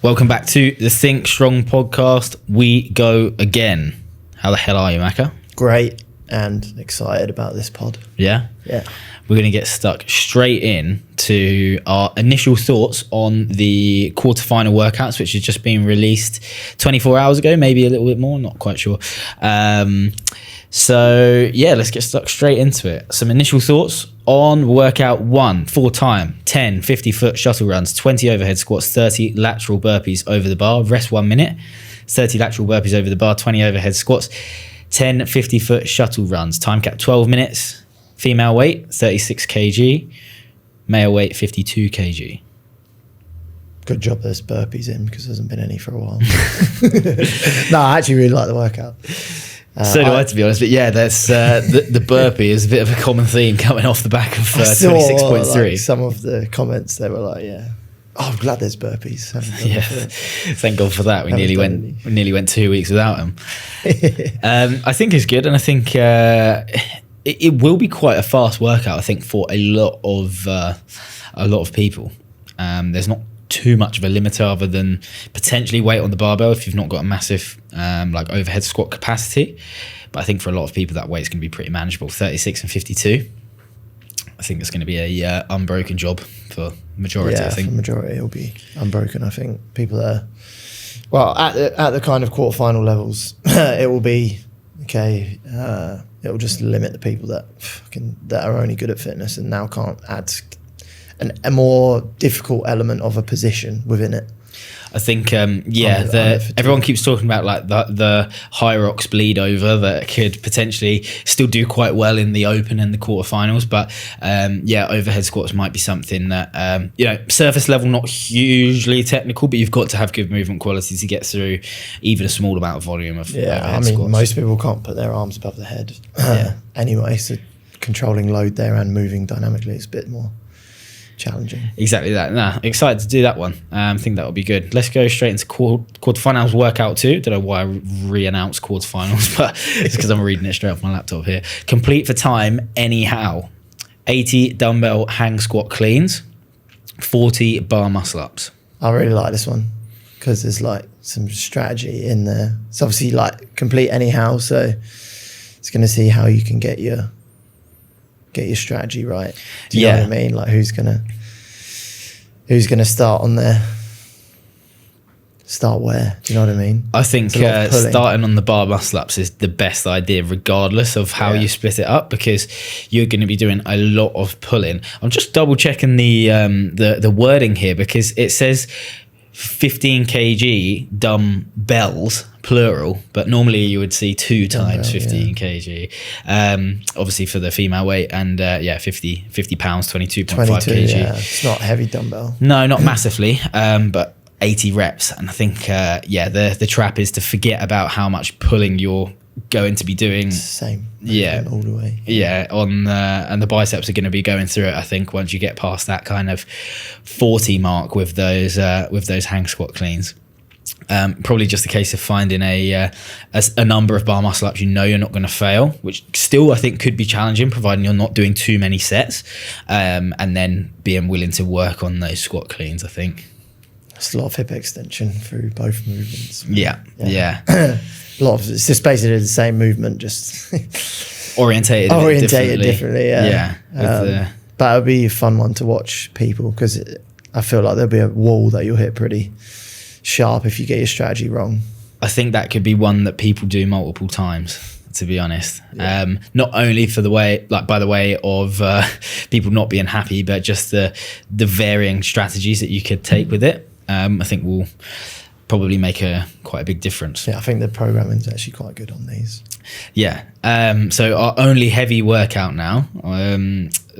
Welcome back to the Think Strong podcast. We go again. How the hell are you, Macca? Great and excited about this pod. Yeah? Yeah. We're going to get stuck straight in to our initial thoughts on the quarterfinal workouts, which has just been released 24 hours ago, maybe a little bit more, not quite sure. So yeah, let's get stuck straight into it. Some initial thoughts on workout 1, 4-time, 10 50-foot shuttle runs, 20 overhead squats, 30 lateral burpees over the bar, rest 1 minute, 30 lateral burpees over the bar, 20 overhead squats, 10 50-foot shuttle runs, time cap 12 minutes, female weight 36 kg, male weight 52 kg. Good job there's burpees in because there hasn't been any for a while. No, I actually really like the workout. So do I, to be honest. But yeah, that's the burpee is a bit of a common theme coming off the back of 26.3. Like, some of the comments, they were like, "Yeah, oh, I'm glad there's burpees." Yeah, thank God for that. We nearly went 2 weeks without them. I think it's good, and I think it will be quite a fast workout. I think for a lot of people. There's not too much of a limiter other than potentially weight on the barbell if you've not got a massive like overhead squat capacity, but I think for a lot of people that weight's going to be pretty manageable. 36 and 52, I think it's going to be a unbroken job for majority. Yeah, I think for majority it'll be unbroken. I think people are at the kind of quarterfinal levels it will be okay. It'll just limit the people that are only good at fitness and now can't add a more difficult element of a position within it. I think, everyone keeps talking about like the high rocks bleed over that could potentially still do quite well in the open and the quarterfinals. But overhead squats might be something that, surface level, not hugely technical, but you've got to have good movement quality to get through even a small amount of volume of overhead squats. Most people can't put their arms above their head anyway, so controlling load there and moving dynamically is a bit more challenging. Exactly that. Excited to do that one. I think that will be good. Let's go straight into quarterfinals workout 2. Don't know why I re-announced quarterfinals, but it's because I'm reading it straight off my laptop here. Complete for time anyhow. 80 dumbbell hang squat cleans, 40 bar muscle ups. I really like this one because there's like some strategy in there. It's obviously like complete anyhow, so it's going to see how you can get your strategy right. Do you know what I mean? Like who's gonna start on there? Start where? Do you know what I mean? I think starting on the bar muscle ups is the best idea, regardless of how you split it up, because you're going to be doing a lot of pulling. I'm just double checking the wording here because it says 15 kg dumbbells plural, but normally you would see 2 times 15 kg. Obviously for the female weight, and 50 pounds, 22.5 kg. Yeah. It's not heavy dumbbell. No, not massively, but 80 reps. And I think the trap is to forget about how much pulling you're going to be doing. Same. Yeah, all the way. Yeah, and the biceps are going to be going through it. I think once you get past that kind of 40 mark with those hang squat cleans. Probably just a case of finding a number of bar muscle ups you're not going to fail, which still I think could be challenging, providing you're not doing too many sets, and then being willing to work on those squat cleans. I think it's a lot of hip extension through both movements. Yeah. A lot of it's just basically the same movement, just orientated differently. But it'll be a fun one to watch people because I feel like there'll be a wall that you'll hit pretty sharp if you get your strategy wrong. I think that could be one that people do multiple times, to be honest. Not only for by the way of people not being happy, but just the varying strategies that you could take with it. I think will probably make quite a big difference. Yeah, I think the programming is actually quite good on these. Yeah. So our only heavy workout now,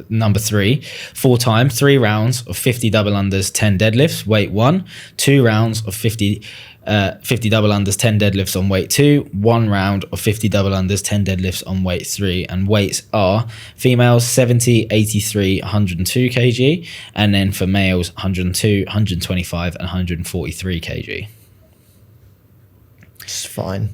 number 3, 4-time, 3 rounds of 50 double unders, 10 deadlifts, weight 1, 2 rounds of 50 double unders, 10 deadlifts on weight 2, 1 round of 50 double unders, 10 deadlifts on weight 3. And weights are females 70, 83, 102 kg, and then for males 102, 125 and 143 kg. It's fine.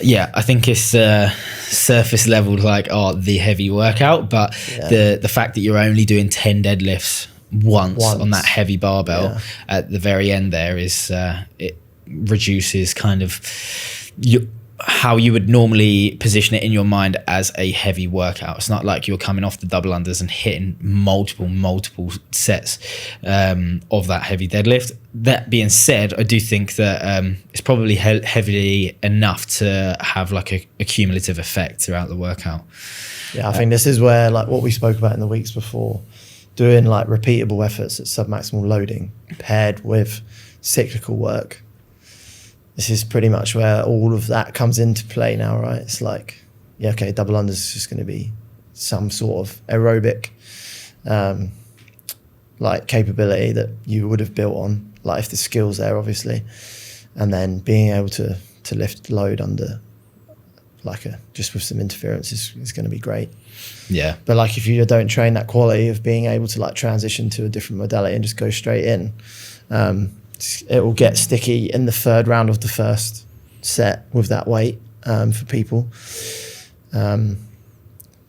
Yeah, I think it's surface level, the heavy workout, but the fact that you're only doing 10 deadlifts once on that heavy barbell Yeah. at the very end there is it reduces kind of how you would normally position it in your mind as a heavy workout. It's not like you're coming off the double unders and hitting multiple sets of that heavy deadlift. That being said, I do think that it's probably heavy enough to have like a cumulative effect throughout the workout. Yeah, I think this is where, like what we spoke about in the weeks before, doing like repeatable efforts at submaximal loading paired with cyclical work. This is pretty much where all of that comes into play now, right? It's like, yeah, okay, double unders is just going to be some sort of aerobic like capability that you would have built on, like if the skill's there, obviously, and then being able to lift load under like just with some interference is going to be great. Yeah. But like if you don't train that quality of being able to like transition to a different modality and just go straight in, it will get sticky in the third round of the first set with that weight for people. But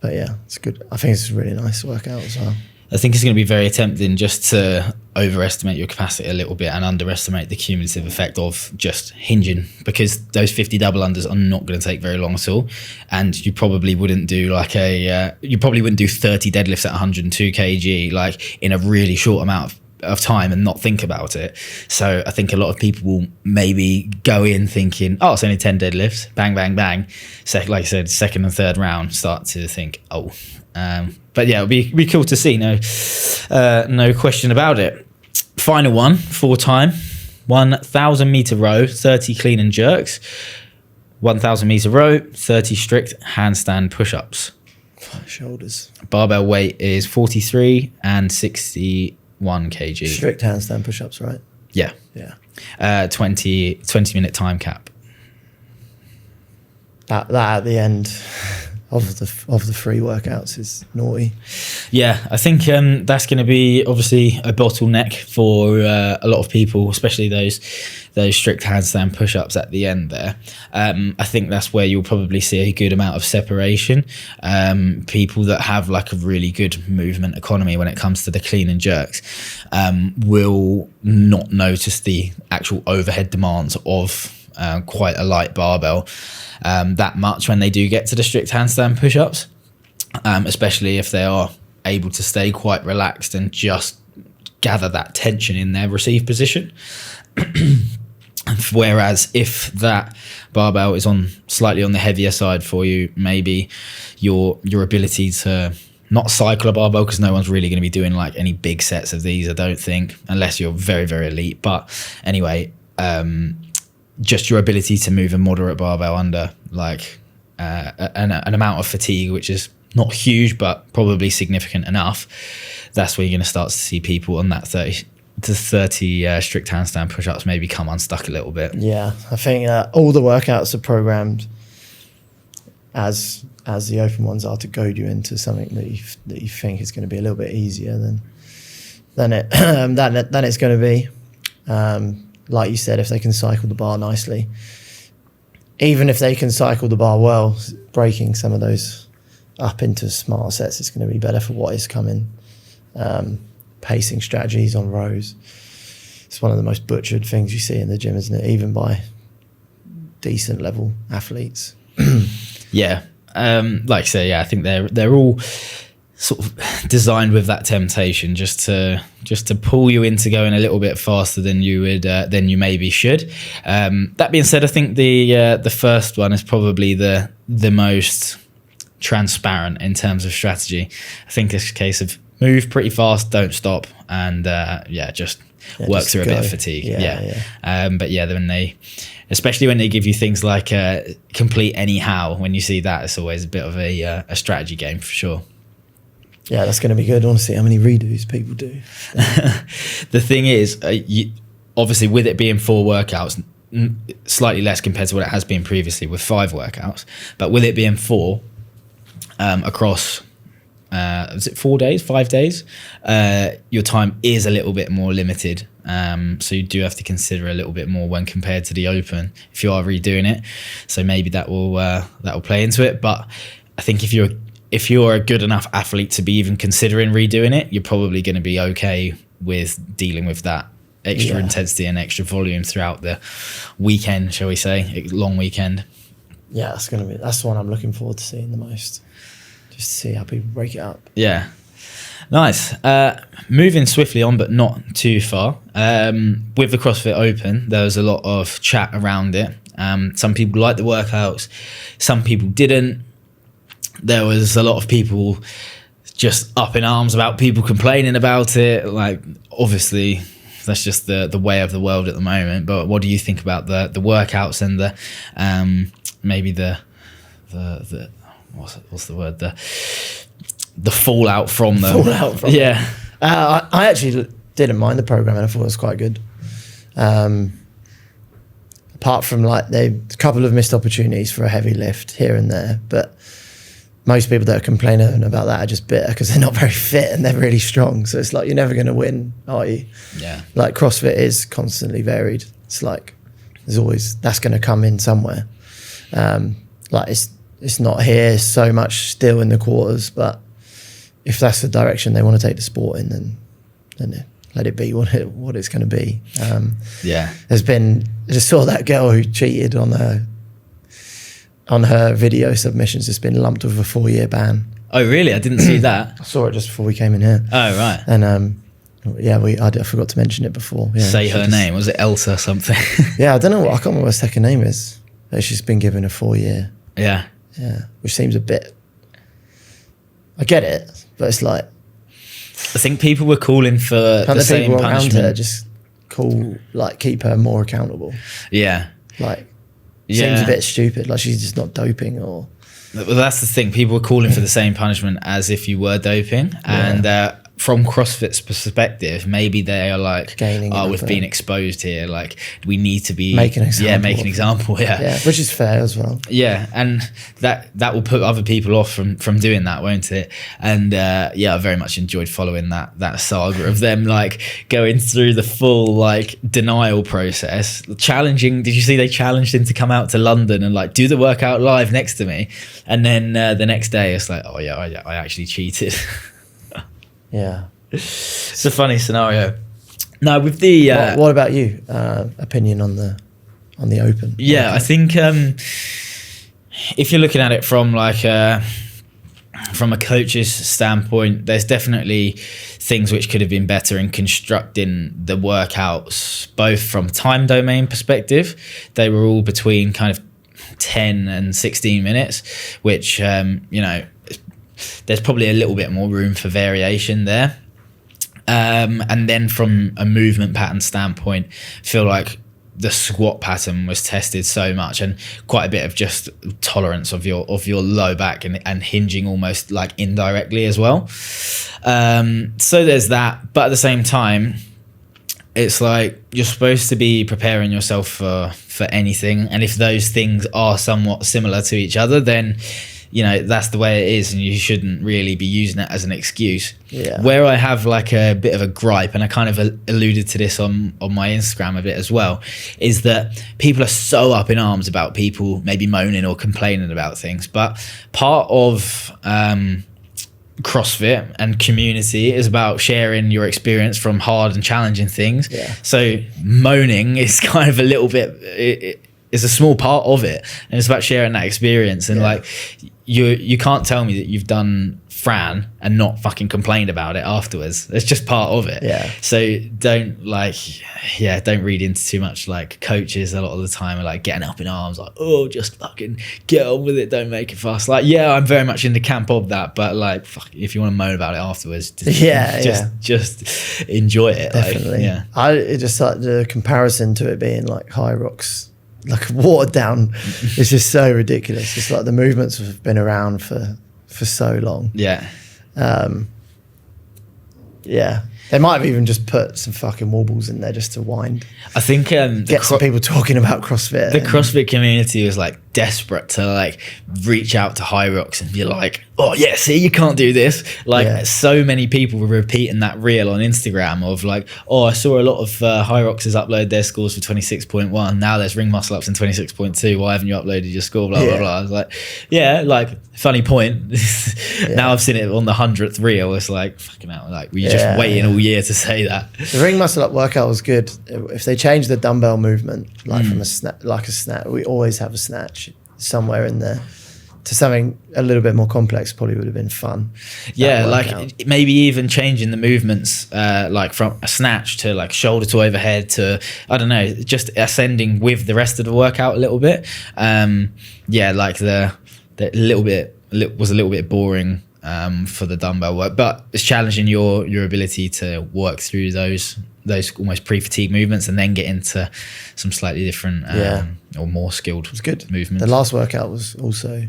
yeah, it's good. I think it's a really nice workout as well. I think it's going to be very tempting just to overestimate your capacity a little bit and underestimate the cumulative effect of just hinging, because those 50 double unders are not going to take very long at all. And you probably wouldn't do like you probably wouldn't do 30 deadlifts at 102 kg like in a really short amount of time and not think about it. So I think a lot of people will maybe go in thinking, oh, it's only 10 deadlifts, bang, bang, bang. Like I said, second and third round, start to think, oh. But yeah, it'll be cool to see. No question about it. Final one, 4 time, 1,000 meter row, 30 clean and jerks, 1,000 meter row, 30 strict handstand push-ups. Shoulders. Barbell weight is 43 and 61 kg. Strict handstand push-ups, right? Yeah. Yeah. 20 minute time cap. That at the end of the 3 workouts is naughty. Yeah, I think that's going to be obviously a bottleneck for a lot of people, especially those strict handstand push-ups at the end there. I think that's where you'll probably see a good amount of separation. People that have like a really good movement economy when it comes to the clean and jerks will not notice the actual overhead demands of quite a light barbell that much when they do get to the strict handstand push-ups, especially if they are able to stay quite relaxed and just gather that tension in their receive position. Whereas if that barbell is on slightly on the heavier side for you, maybe your ability to not cycle a barbell, because no one's really going to be doing like any big sets of these, I don't think, unless you're very, very elite. But anyway, just your ability to move a moderate barbell under like an amount of fatigue, which is not huge, but probably significant enough. That's where you're going to start to see people on that 30 to 30 strict handstand push-ups maybe come unstuck a little bit. Yeah, I think all the workouts are programmed as the open ones are to goad you into something that you think is going to be a little bit easier than it's going to be. Like you said, if they can cycle the bar nicely, even if they can cycle the bar well, breaking some of those up into smaller sets is going to be better for what is coming. Pacing strategies on rows, it's one of the most butchered things you see in the gym, isn't it? Even by decent level athletes. Yeah, like I say, yeah, I think they're all sort of designed with that temptation just to pull you into going a little bit faster than you would than you maybe should. That being said, I think the first one is probably the most transparent in terms of strategy. I think it's a case of move pretty fast, don't stop, and just work through a bit of fatigue. But yeah, then especially when they give you things like complete anyhow, when you see that, it's always a bit of a strategy game for sure. Yeah, that's going to be good. I want to see how many redos people do. The thing is, obviously with it being 4 workouts, slightly less compared to what it has been previously with 5 workouts, but with it being 4 across is it 4 days, 5 days, your time is a little bit more limited, so you do have to consider a little bit more when compared to the open if you are redoing it. So maybe that will play into it. But I think if you're if you're a good enough athlete to be even considering redoing it, you're probably going to be okay with dealing with that extra intensity and extra volume throughout the weekend, shall we say, long weekend. Yeah, that's the one I'm looking forward to seeing the most. Just to see how people break it up. Yeah. Nice. Moving swiftly on, but not too far. With the CrossFit Open, there was a lot of chat around it. Some people liked the workouts, some people didn't. There was a lot of people just up in arms about people complaining about it. Like, obviously, that's just the way of the world at the moment. But what do you think about the workouts and the maybe the what's the word, the fallout from them? Yeah. I actually didn't mind the program, and I thought it was quite good. Apart from like a couple of missed opportunities for a heavy lift here and there, but most people that are complaining about that are just bitter because they're not very fit and they're really strong. So it's like, you're never going to win, are you? Yeah. Like, CrossFit is constantly varied. It's like there's always, that's going to come in somewhere. Like it's not here so much still in the quarters, but if that's the direction they want to take the sport in, then let it be what it's going to be. Yeah. I just saw that girl who cheated on her video submissions has been lumped with a 4-year ban. Oh, really? I didn't see that. I saw it just before we came in here. Oh, right. And I forgot to mention it before. Yeah, say her name. Was it Elsa something? Yeah, I don't know. I can't remember what her second name is. But she's been given a 4-year. Yeah. Yeah, which seems a bit. I get it, but it's like, I think people were calling for the same people punishment. around her just keep her more accountable. Yeah. Like, seems a bit stupid. Like, she's just not doping or. Well, that's the thing. People were calling for the same punishment as if you were doping, and from CrossFit's perspective, maybe they are like, gaining. Oh, we've been exposed here. Like, we need to be make an example. Yeah, make an example. Yeah, which is fair as well. Yeah, and that will put other people off from doing that, won't it? And I very much enjoyed following that saga of them like going through the full like denial process, challenging. Did you see they challenged him to come out to London and like do the workout live next to me? And then the next day it's like, oh yeah, I actually cheated. Yeah, it's a funny scenario. Now with the what about you? Opinion on the Open? Yeah, I think if you're looking at it from like from a coach's standpoint, there's definitely things which could have been better in constructing the workouts, both from time domain perspective. They were all between kind of 10 and 16 minutes, which there's probably a little bit more room for variation there. And then from a movement pattern standpoint, I feel like the squat pattern was tested so much, and quite a bit of just tolerance of your low back and hinging almost like indirectly as well. So there's that. But at the same time, it's like you're supposed to be preparing yourself for anything. And if those things are somewhat similar to each other, then that's the way it is, and you shouldn't really be using it as an excuse. Yeah. Where I have like a bit of a gripe, and I kind of alluded to this on my Instagram a bit as well, is that people are so up in arms about people maybe moaning or complaining about things. But part of CrossFit and community is about sharing your experience from hard and challenging things. Yeah. So moaning is kind of a little bit... It's a small part of it, and it's about sharing that experience. And like, you can't tell me that you've done Fran and not fucking complained about it afterwards. It's just part of it. Yeah. So don't read into too much. Like, coaches a lot of the time are like getting up in arms, like, oh, just fucking get on with it, don't make it fast. Like, yeah, I'm very much in the camp of that, but like, fuck, if you want to moan about it afterwards, just enjoy it. Definitely. Like, I just like the comparison to it being like High Rocks, like watered down. It's just so ridiculous. It's like the movements have been around for so long. Yeah. They might have even just put some fucking wobbles in there just to wind. I think get some people talking about CrossFit. The CrossFit community was like desperate to like reach out to High Rocks and be like, oh yeah, see, you can't do this. Like so many people were repeating that reel on Instagram of like, oh, I saw a lot of High Rocks has uploaded their scores for 26.1. Now there's ring muscle ups in 26.2. Why haven't you uploaded your score? Blah, blah, blah. I was like, yeah, like funny point. Now I've seen it on the 100th reel. It's like, fucking hell, like were you just waiting all year to say that? The ring muscle up workout was good. If they changed the dumbbell movement, like from a snatch, we always have a snatch somewhere in there, to something a little bit more complex probably would have been fun. Yeah, like maybe even changing the movements, like from a snatch to like shoulder to overhead to, I don't know, just ascending with the rest of the workout a little bit. Like the little bit was a little bit boring for the dumbbell work, but it's challenging your ability to work through those almost pre-fatigue movements and then get into some slightly different or more skilled movements. The last workout was also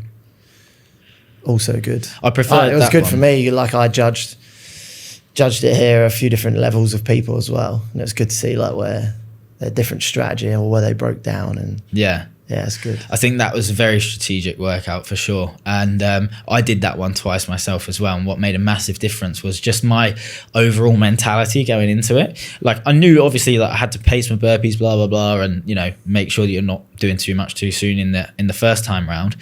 good. I prefer it was good for me. Like I judged it here, a few different levels of people as well, and it was good to see like where their different strategy or where they broke down. And yeah, it's good. I think that was a very strategic workout for sure. And I did that one twice myself as well. And what made a massive difference was just my overall mentality going into it. Like I knew obviously that I had to pace my burpees, blah, blah, blah. And, you know, make sure that you're not doing too much too soon in the first time round.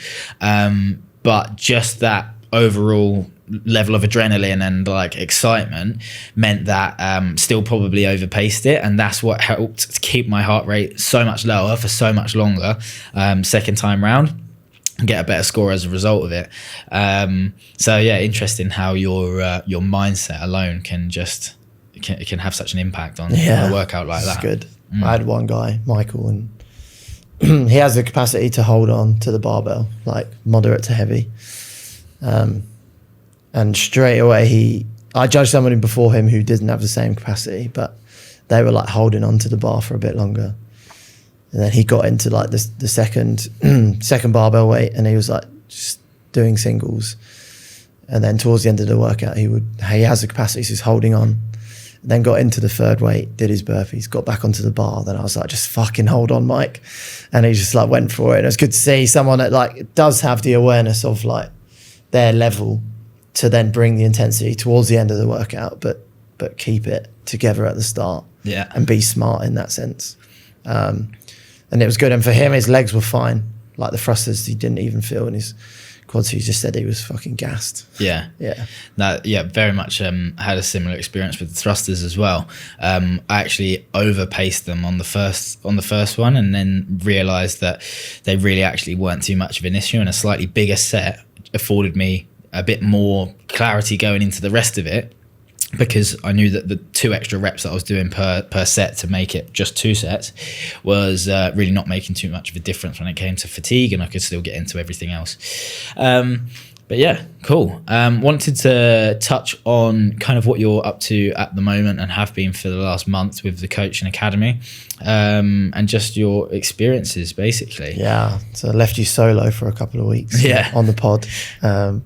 But just that overall level of adrenaline and like excitement meant that still probably overpaced it, and that's what helped keep my heart rate so much lower for so much longer second time round and get a better score as a result of it. So yeah, interesting how your mindset alone can have such an impact on a workout like that. Good. I had one guy, Michael, and he has the capacity to hold on to the barbell, like moderate to heavy. And straight away, I judged somebody before him who didn't have the same capacity, but they were like holding on to the bar for a bit longer. And then he got into like the second barbell weight, and he was like just doing singles. And then towards the end of the workout, he has the capacity, so he's holding on. Then got into the third weight, did his burpees, got back onto the bar. Then I was like, just fucking hold on, Mike. And he just like went for it. And it was good to see someone that like does have the awareness of like their level to then bring the intensity towards the end of the workout, but keep it together at the start. Yeah. And be smart in that sense. And it was good. And for him, his legs were fine. Like the thrusters, he didn't even feel in his quads. He just said he was fucking gassed. Yeah. No, yeah, very much had a similar experience with the thrusters as well. I actually overpaced them on the first one, and then realized that they really actually weren't too much of an issue, and a slightly bigger set afforded me a bit more clarity going into the rest of it, because I knew that the 2 extra reps that I was doing per set to make it just 2 sets was really not making too much of a difference when it came to fatigue, and I could still get into everything else. But yeah, cool. Wanted to touch on kind of what you're up to at the moment and have been for the last month with the Coaching Academy, and just your experiences basically. Yeah, so I left you solo for a couple of weeks on the pod,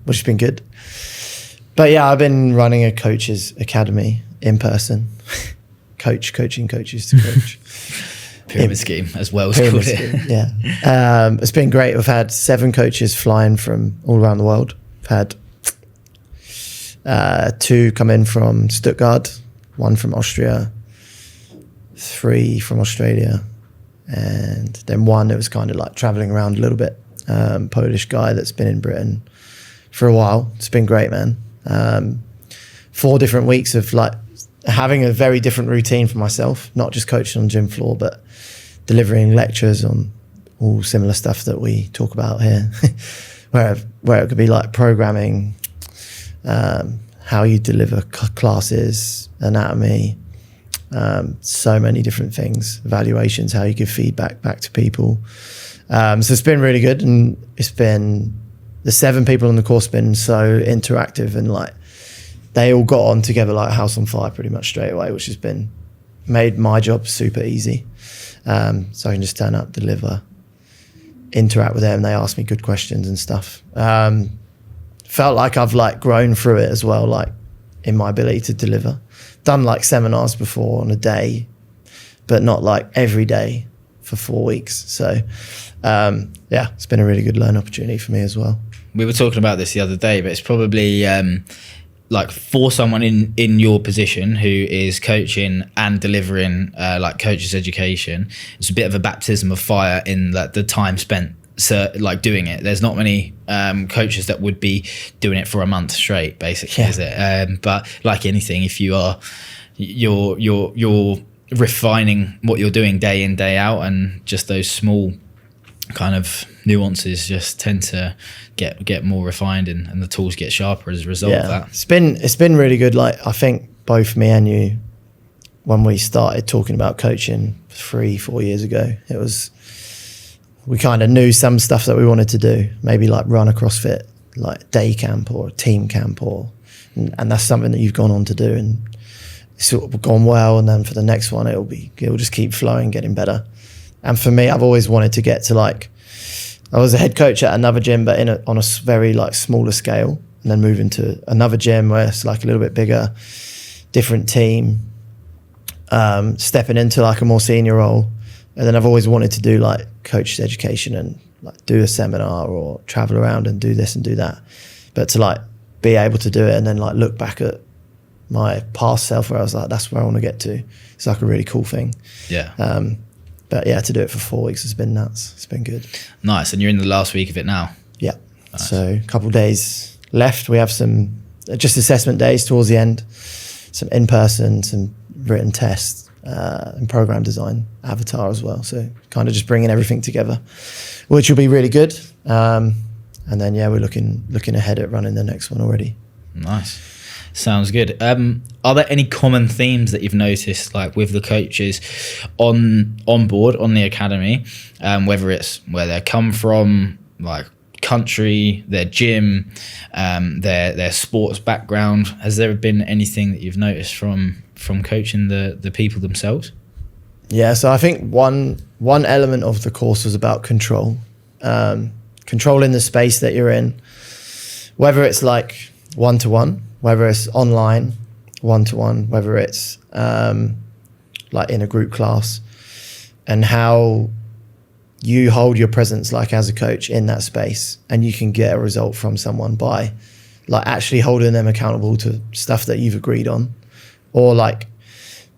which has been good. But yeah, I've been running a coaches academy in person. Coaching coaches to coach. Pyramid scheme as well as called it. Yeah. It's been great. We've had 7 coaches flying from all around the world. We've had 2 come in from Stuttgart, 1 from Austria, 3 from Australia, and then 1 that was kind of like traveling around a little bit. Polish guy that's been in Britain for a while. It's been great, man. 4 different weeks of like having a very different routine for myself, not just coaching on the gym floor, but delivering lectures on all similar stuff that we talk about here, where it could be like programming, how you deliver classes, anatomy, so many different things, evaluations, how you give feedback back to people. So it's been really good, and it's been, the 7 people on the course been so interactive, and like they all got on together like a house on fire pretty much straight away, which has been made my job super easy. So I can just turn up, deliver, interact with them. They ask me good questions and stuff. Felt like I've like grown through it as well, like in my ability to deliver. Done like seminars before on a day, but not like every day for 4 weeks. So yeah, it's been a really good learn opportunity for me as well. We were talking about this the other day, but it's probably like for someone in your position who is coaching and delivering like coach's education, it's a bit of a baptism of fire in that the time spent like doing it. There's not many coaches that would be doing it for a month straight, basically, is it? But like anything, if you are you're refining what you're doing day in, day out, and just those small kind of nuances just tend to get more refined, and the tools get sharper as a result of that. It's been really good. Like, I think both me and you, when we started talking about coaching 3-4 years ago, we kind of knew some stuff that we wanted to do, maybe like run a CrossFit like day camp or a team camp, and that's something that you've gone on to do, and it's sort of gone well. And then for the next one, it'll just keep flowing, getting better. And for me, I've always wanted to get to, like, I was a head coach at another gym, but on a very like smaller scale, and then move into another gym where it's like a little bit bigger, different team, stepping into like a more senior role. And then I've always wanted to do like coach's education and like do a seminar or travel around and do this and do that. But to like be able to do it and then like look back at my past self where I was like, that's where I want to get to. It's like a really cool thing. Yeah. But yeah, to do it for 4 weeks has been nuts. It's been good. Nice. And you're in the last week of it now? Yeah. Nice. So a couple of days left. We have some just assessment days towards the end, some in-person, some written tests, and program design, avatar as well. So kind of just bringing everything together, which will be really good. And then, yeah, we're looking ahead at running the next one already. Nice. Sounds good. Are there any common themes that you've noticed, like with the coaches on board on the academy, whether it's where they come from, like country, their gym, their sports background? Has there been anything that you've noticed from coaching the people themselves? Yeah, so I think one element of the course was about control, controlling the space that you're in, whether it's like one-to-one, whether it's online, one-to-one, whether it's like in a group class, and how you hold your presence like as a coach in that space, and you can get a result from someone by like actually holding them accountable to stuff that you've agreed on. Or like,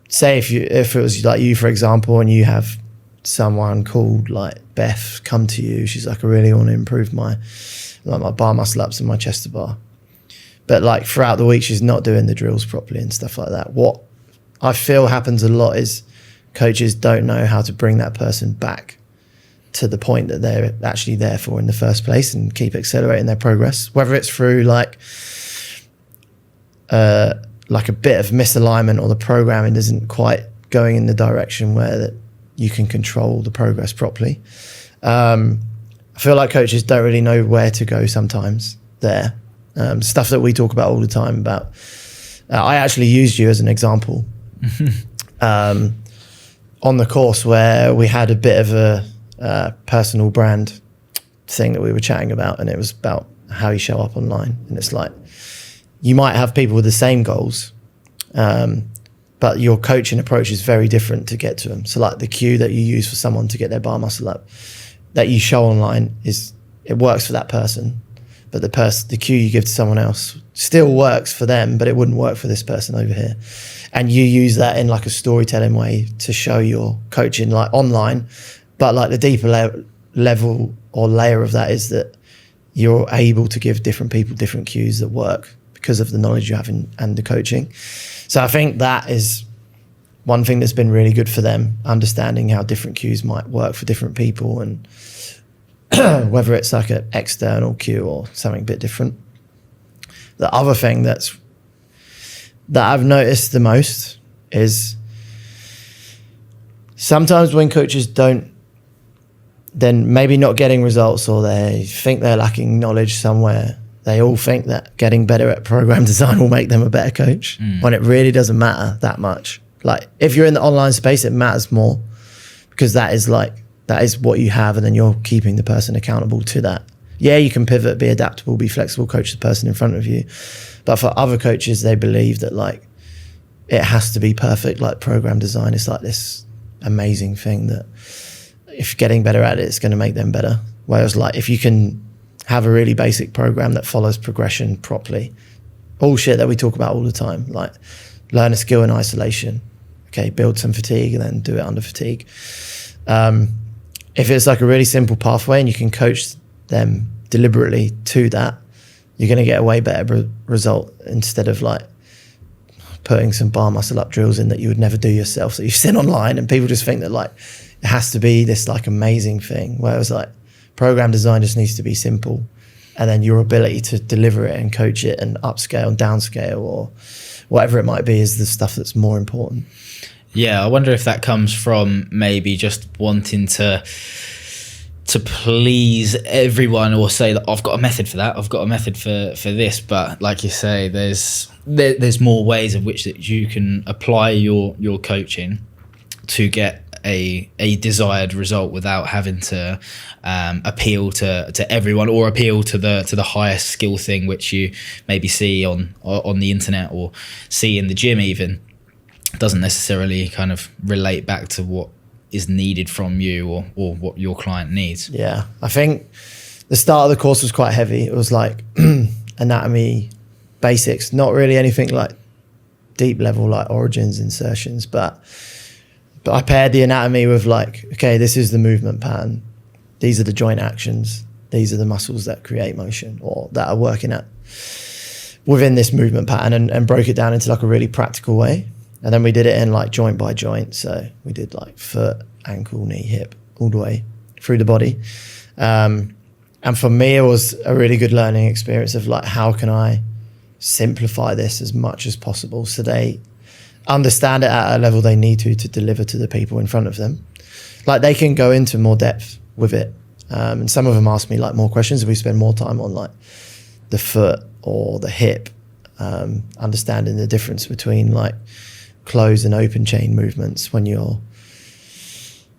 say if it was like you, for example, and you have someone called like Beth come to you, she's like, I really want to improve my bar muscle ups and my chest to bar. But like throughout the week, she's not doing the drills properly and stuff like that. What I feel happens a lot is coaches don't know how to bring that person back to the point that they're actually there for in the first place and keep accelerating their progress. Whether it's through like a bit of misalignment, or the programming isn't quite going in the direction where that you can control the progress properly. I feel like coaches don't really know where to go sometimes there. Stuff that we talk about all the time about. I actually used you as an example on the course where we had a bit of a personal brand thing that we were chatting about, and it was about how you show up online. And it's like, you might have people with the same goals, but your coaching approach is very different to get to them. So like the cue that you use for someone to get their bar muscle up that you show online it works for that person. But the cue you give to someone else still works for them, but it wouldn't work for this person over here. And you use that in like a storytelling way to show your coaching like online. But like the deeper level or layer of that is that you're able to give different people different cues that work because of the knowledge you have and the coaching. So I think that is one thing that's been really good for them, understanding how different cues might work for different people, and whether it's like an external cue or something a bit different. The other thing that I've noticed the most is sometimes when coaches don't, then maybe not getting results, or they think they're lacking knowledge somewhere, they all think that getting better at program design will make them a better coach, when it really doesn't matter that much. Like if you're in the online space, it matters more because that is what you have, and then you're keeping the person accountable to that. Yeah, you can pivot, be adaptable, be flexible, coach the person in front of you. But for other coaches, they believe that like it has to be perfect, like program design is like this amazing thing that if getting better at it is going to make them better. Whereas like if you can have a really basic program that follows progression properly, all shit that we talk about all the time, like learn a skill in isolation, okay, build some fatigue and then do it under fatigue. If it's like a really simple pathway and you can coach them deliberately to that, you're going to get a way better result instead of like putting some bar muscle up drills in that you would never do yourself, that you've seen online, and people just think that like it has to be this like amazing thing, whereas like program design just needs to be simple, and then your ability to deliver it and coach it and upscale and downscale or whatever it might be is the stuff that's more important. Yeah, I wonder if that comes from maybe just wanting to please everyone, or say that I've got a method for that, I've got a method for this. But like you say, there's more ways of which that you can apply your coaching to get a desired result without having to appeal to everyone, or appeal to the highest skill thing which you maybe see on the internet or see in the gym. Even doesn't necessarily kind of relate back to what is needed from you or what your client needs. Yeah, I think the start of the course was quite heavy. It was like anatomy basics, not really anything like deep level like origins, insertions, but I paired the anatomy with like, okay, this is the movement pattern, these are the joint actions, these are the muscles that create motion or that are working at within this movement pattern, and broke it down into like a really practical way. And then we did it in like joint by joint. So we did like foot, ankle, knee, hip, all the way through the body. And for me, it was a really good learning experience of like, how can I simplify this as much as possible so they understand it at a level they need to deliver to the people in front of them. Like they can go into more depth with it. And some of them ask me like more questions, and we spend more time on like the foot or the hip, understanding the difference between like closed and open chain movements when you're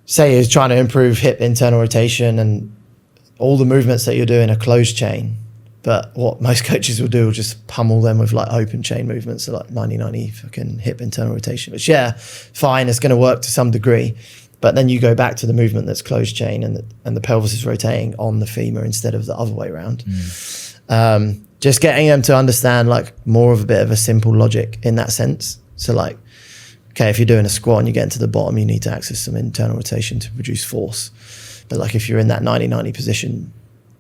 trying to improve hip internal rotation, and all the movements that you're doing are closed chain, but what most coaches will do will just pummel them with like open chain movements, so like 90-90 fucking hip internal rotation, which yeah, fine, it's going to work to some degree, but then you go back to the movement that's closed chain and the pelvis is rotating on the femur instead of the other way around. Just getting them to understand like more of a bit of a simple logic in that sense. So like, okay, if you're doing a squat and you get into the bottom, you need to access some internal rotation to produce force. But like if you're in that 90-90 position,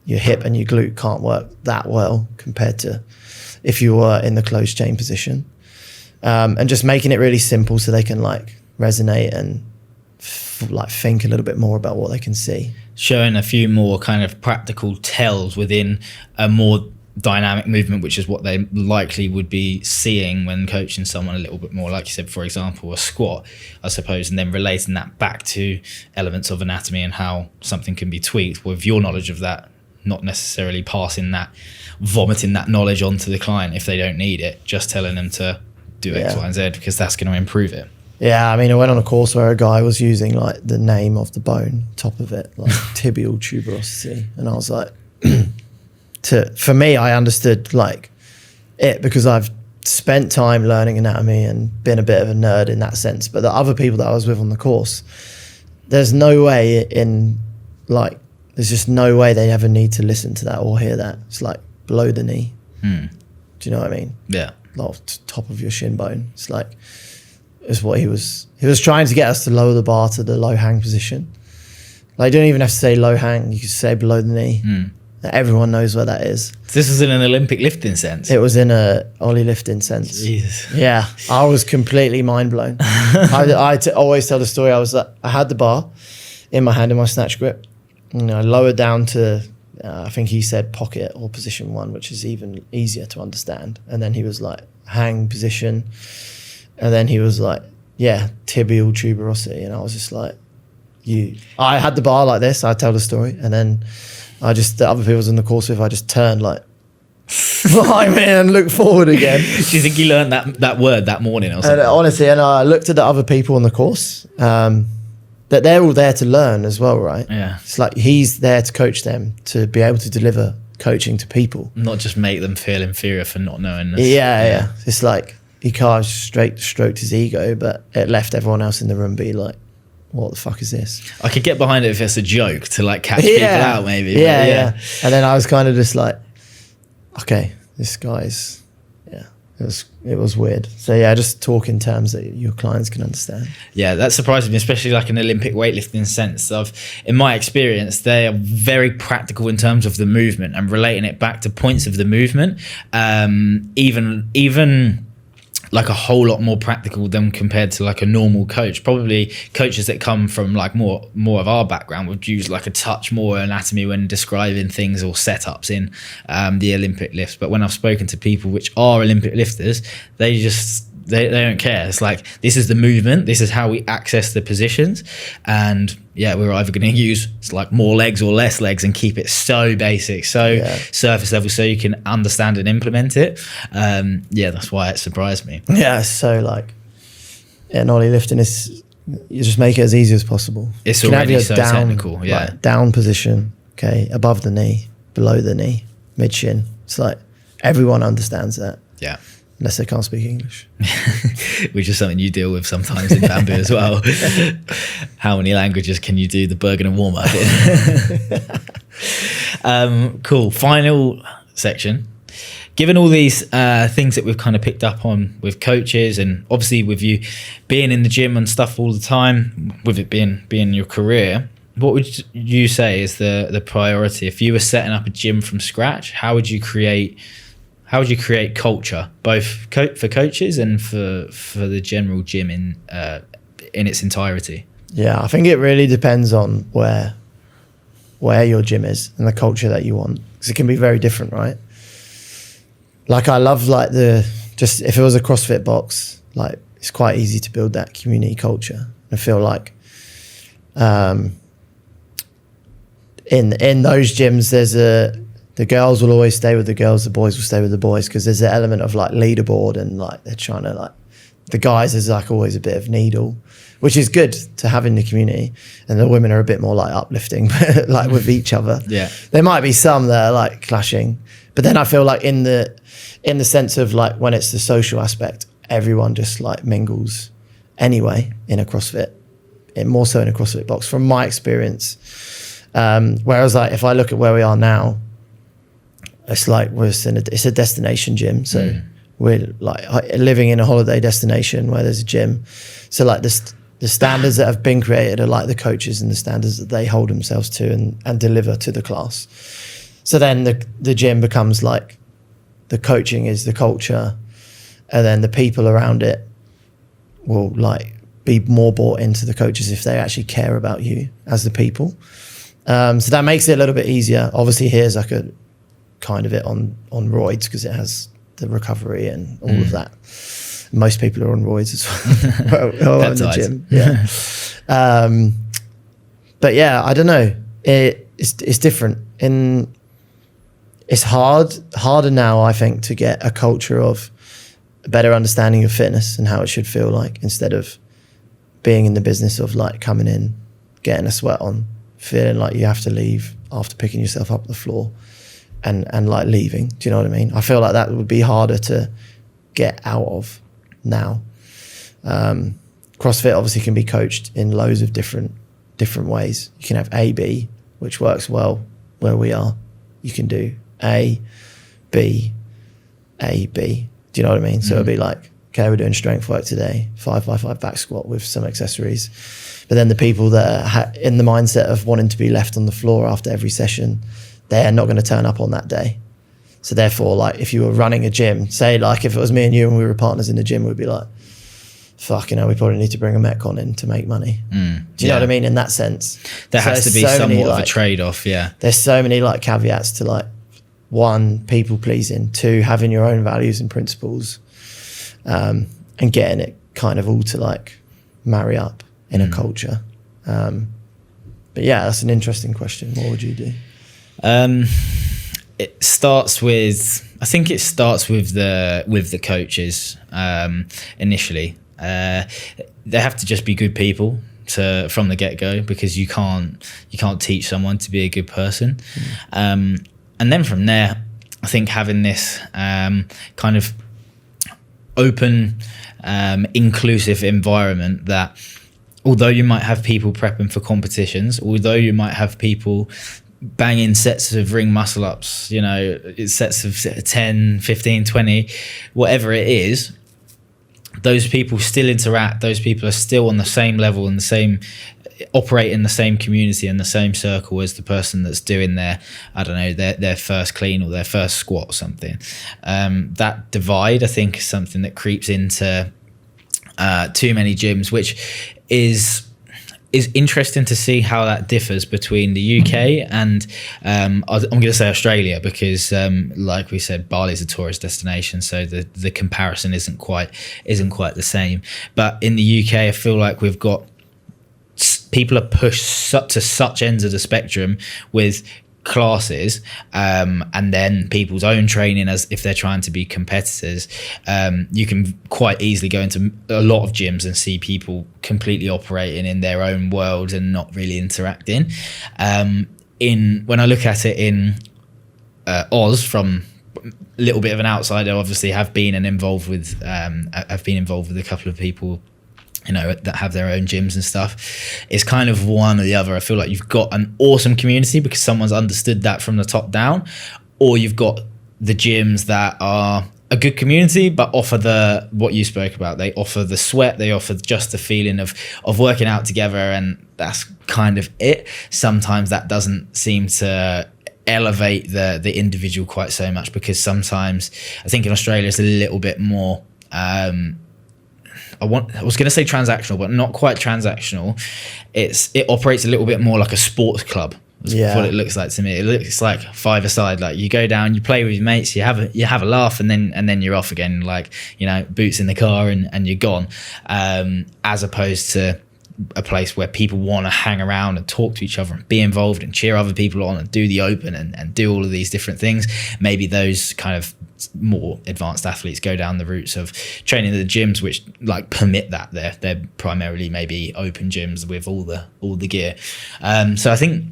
your hip and your glute can't work that well compared to if you were in the closed chain position. And just making it really simple so they can like resonate and like think a little bit more about what they can see. Showing a few more kind of practical tells within a more dynamic movement, which is what they likely would be seeing when coaching someone a little bit more, like you said, for example, a squat, I suppose, and then relating that back to elements of anatomy and how something can be tweaked with your knowledge of that, not necessarily vomiting that knowledge onto the client if they don't need it, just telling them to do X, Y, and Z, because that's going to improve it. Yeah, I mean, I went on a course where a guy was using like the name of the bone, top of it, like tibial tuberosity, and I was like, for me, I understood like it because I've spent time learning anatomy and been a bit of a nerd in that sense. But the other people that I was with on the course, there's no way there's just no way they ever need to listen to that or hear that. It's like below the knee. Do you know what I mean? Yeah. Like top of your shin bone. It's like, it's what he was trying to get us to lower the bar to the low hang position. Like, you don't even have to say low hang. You could say below the knee. Everyone knows where that is. This was in an Olympic lifting sense? It was in a Ollie lifting sense. Jesus. Yeah, I was completely mind blown. I always tell the story. I had the bar in my hand in my snatch grip. I lowered down to, I think he said pocket or position 1, which is even easier to understand. And then he was like, hang position. And then he was like, yeah, tibial tuberosity. And I was just like, I had the bar like this. I tell the story. And then the other people I was in the course with, I just turned like, behind me and looked forward again. Do you think you learned that word that morning or something? And honestly, and I looked at the other people on the course, that they're all there to learn as well, right? Yeah. It's like he's there to coach them, to be able to deliver coaching to people. Not just make them feel inferior for not knowing this. Yeah. It's like he kind of stroked his ego, but it left everyone else in the room be like, what the fuck is this? I could get behind it if it's a joke to like catch people out, maybe. Yeah. And then I was kind of just like, okay, this guy's, it was weird. So yeah, just talk in terms that your clients can understand. Yeah, that surprises me, especially like an Olympic weightlifting sense of, in my experience, they are very practical in terms of the movement and relating it back to points of the movement. Even like a whole lot more practical than compared to like a normal coach. Probably coaches that come from like more of our background would use like a touch more anatomy when describing things or setups in the Olympic lifts. But when I've spoken to people which are Olympic lifters, they don't care. It's like, this is the movement, this is how we access the positions, and we're either going to use like more legs or less legs and keep it so basic, surface level, so you can understand and implement it. That's why it surprised me. So like Ollie lifting is, you just make it as easy as possible. It's already so technical. Like down position, above the knee, below the knee, mid shin. It's like everyone understands that. Unless they can't speak English. Which is something you deal with sometimes in bamboo as well. How many languages can you do the Bergen and warm up in? Cool. Final section. Given all these things that we've kind of picked up on with coaches, and obviously with you being in the gym and stuff all the time, with it being your career, what would you say is the priority? If you were setting up a gym from scratch, how would you create culture, both for coaches and for the general gym in its entirety? I think it really depends on where your gym is and the culture that you want, because it can be very different, right? Like I love like if it was a CrossFit box, like it's quite easy to build that community culture. I feel like in those gyms the girls will always stay with the girls, the boys will stay with the boys, because there's an element of like leaderboard, and like they're trying to like, the guys is like always a bit of needle, which is good to have in the community, and the women are a bit more like uplifting, like with each other. There might be some that are like clashing, but then I feel like in the sense of like when it's the social aspect, everyone just like mingles anyway in a CrossFit, more so in a CrossFit box from my experience. Whereas like if I look at where we are now, it's like it's a destination gym, so we're like living in a holiday destination where there's a gym. So like the standards that have been created are like the coaches and the standards that they hold themselves to and deliver to the class. So then the gym becomes like, the coaching is the culture, and then the people around it will like be more bought into the coaches if they actually care about you as the people. So that makes it a little bit easier. Obviously here's like a kind of it on roids, because it has the recovery and all of that. Most people are on roids as well in the gym. But yeah, I don't know. It's different. It's harder now, I think, to get a culture of a better understanding of fitness and how it should feel like, instead of being in the business of like coming in, getting a sweat on, feeling like you have to leave after picking yourself up the floor and like leaving. Do you know what I mean? I feel like that would be harder to get out of now. CrossFit obviously can be coached in loads of different ways. You can have A-B, which works well where we are. You can do A, B, A, B. Do you know what I mean? So it'll be like, okay, we're doing strength work today, 5x5 back squat with some accessories. But then the people that are in the mindset of wanting to be left on the floor after every session, they're not going to turn up on that day. So therefore, like if you were running a gym, say like if it was me and you and we were partners in the gym, we'd be like, fuck, we probably need to bring a Metcon in to make money. Do you know what I mean? In that sense. There has to be somewhat of a trade-off, There's so many like caveats to like, one, people pleasing, two, having your own values and principles, and getting it kind of all to like marry up in a culture. But yeah, that's an interesting question. What would you do? It starts with the coaches initially. They have to just be good people from the get-go, because you can't teach someone to be a good person. And then from there, I think having this kind of open, inclusive environment that although you might have people prepping for competitions, although you might have people banging sets of ring muscle ups, you know, sets of 10, 15, 20, whatever it is, those people still interact. Those people are still on the same level and the same, operate in the same community and the same circle as the person that's doing their, I don't know, their first clean or their first squat or something. That divide, I think, is something that creeps into too many gyms, which is interesting to see how that differs between the UK and I'm going to say Australia, because like we said, Bali's a tourist destination, so the comparison isn't quite the same. But in the UK, I feel like we've got people are pushed to such ends of the spectrum with classes, and then people's own training, as if they're trying to be competitors. You can quite easily go into a lot of gyms and see people completely operating in their own world and not really interacting. When I look at it in Oz, from a little bit of an outsider, obviously have been involved with a couple of people, you know, that have their own gyms and stuff. It's kind of one or the other. I feel like you've got an awesome community because someone's understood that from the top down, or you've got the gyms that are a good community but offer what you spoke about. They offer the sweat, they offer just the feeling of working out together, and that's kind of it. Sometimes that doesn't seem to elevate the individual quite so much, because sometimes I think in Australia it's a little bit more I was going to say transactional, but not quite transactional. It operates a little bit more like a sports club. That's what it looks like to me. It looks like five-a-side. Like, you go down, you play with your mates, you have a laugh, and then you're off again. Like, you know, boots in the car and you're gone. As opposed to a place where people want to hang around and talk to each other and be involved and cheer other people on and do the open and do all of these different things. Maybe those kind of more advanced athletes go down the routes of training at the gyms which like permit that. They're primarily maybe open gyms with all the gear. So I think,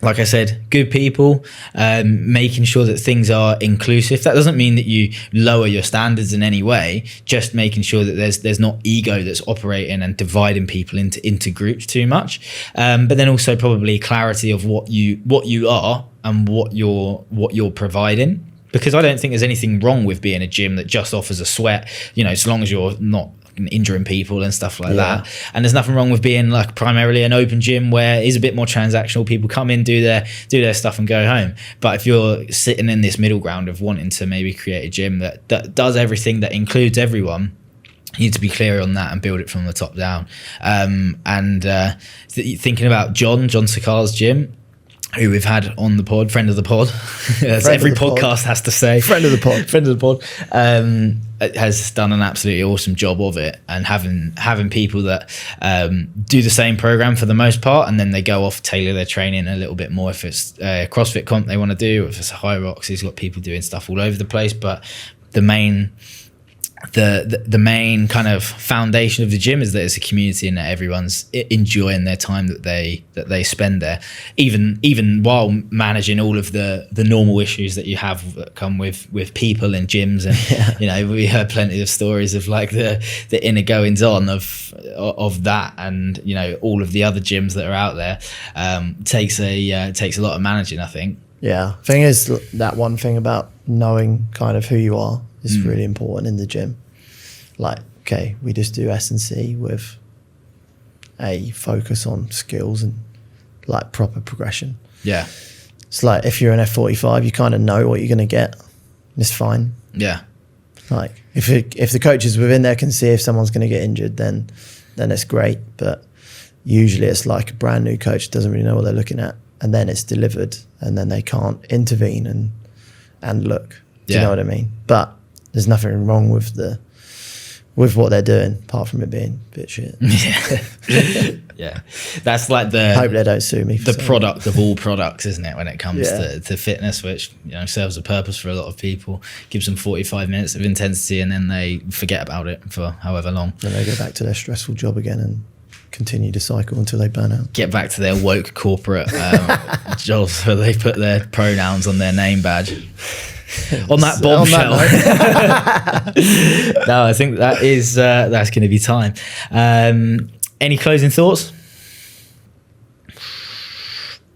like I said, good people, making sure that things are inclusive. That doesn't mean that you lower your standards in any way, just making sure that there's not ego that's operating and dividing people into groups too much. But then also probably clarity of what you are and what you're providing. Because I don't think there's anything wrong with being a gym that just offers a sweat, you know, so long as you're not injuring people and stuff like that. And there's nothing wrong with being like primarily an open gym where it is a bit more transactional. People come in, do their stuff and go home. But if you're sitting in this middle ground of wanting to maybe create a gym that does everything, that includes everyone, you need to be clear on that and build it from the top down. Thinking about John Sakar's gym, who we've had on the pod, friend of the pod, as every podcast has to say. Friend of the pod, has done an absolutely awesome job of it, and having people that do the same program for the most part, and then they go off, tailor their training a little bit more. If it's a CrossFit comp they want to do, if it's a high rocks, he's got people doing stuff all over the place. But the main kind of foundation of the gym is that it's a community and that everyone's enjoying their time that they spend there, even while managing all of the normal issues that you have that come with people in gyms. And you know, we heard plenty of stories of like the inner goings on of that, and you know, all of the other gyms that are out there. Takes a lot of managing, I think. Yeah, thing is, that one thing about knowing kind of who you are is really important in the gym. Like, okay, we just do S&C with a focus on skills and like proper progression. Yeah. It's like if you're an F45, you kind of know what you're going to get. It's fine. Yeah. Like if the coaches within there can see if someone's going to get injured, then it's great. But usually it's like a brand new coach doesn't really know what they're looking at, and then it's delivered, and then they can't intervene and look. Do you know what I mean? But there's nothing wrong with what they're doing, apart from it being a bit shit. Yeah. That's like hope they don't sue me. The product of all products, isn't it? When it comes to fitness, which, you know, serves a purpose for a lot of people, gives them 45 minutes of intensity, and then they forget about it for however long. Then they go back to their stressful job again and continue to cycle until they burn out. Get back to their woke corporate jobs where they put their pronouns on their name badge. On that bombshell. No, I think that's going to be time. Any closing thoughts?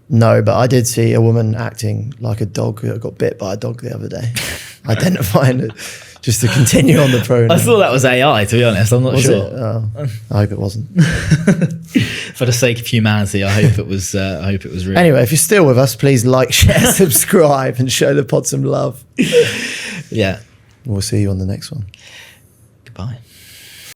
No, but I did see a woman acting like a dog who got bit by a dog the other day. Identifying it, just to continue on the pronoun. I thought that was AI, to be honest. I'm not Was sure. it? Oh, I hope it wasn't. For the sake of humanity, I hope it was. I hope it was real. Anyway, if you're still with us, please like, share, subscribe, and show the pod some love. Yeah. We'll see you on the next one. Goodbye.